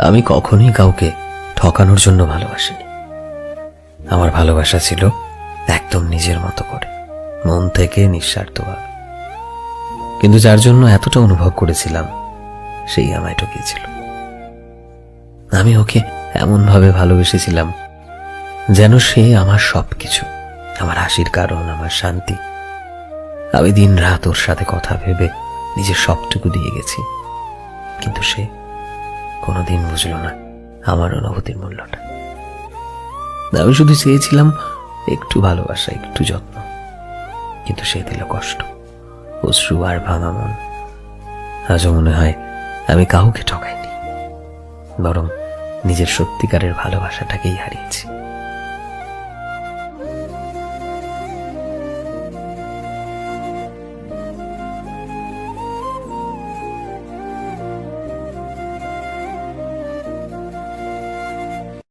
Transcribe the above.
আমি কখনোই কাউকে ঠকানোর জন্য ভালোবাসিনি। আমার ভালোবাসা ছিল একদম নিজের মতো করে, মন থেকে নিঃস্বার্থভাবে। কিন্তু যার জন্য এতটা অনুভব করেছিলাম, সেই আমায় ঠকিয়েছিল। আমি ওকে এমন ভাবে ভালোবেসেছিলাম যেন সে আমার সবকিছু, আমার হাসির কারণ, আমার শান্তি। আমি দিন রাত ওর সাথে কথা ভেবে নিজের সবটুকু দিয়ে গেছি, কিন্তু সে কোনোদিন বুঝলো না আমার অনুভূতির মূল্যটা। আমি শুধু চেয়েছিলাম একটু ভালোবাসা, একটু যত্ন, কিন্তু সে দিল কষ্ট, অশ্রু আর ভাঙা মন। আজও মনে হয় আমি কাউকে ঠকাইনি, বরং নিজের সত্যিকারের ভালোবাসাটাকেই হারিয়েছি।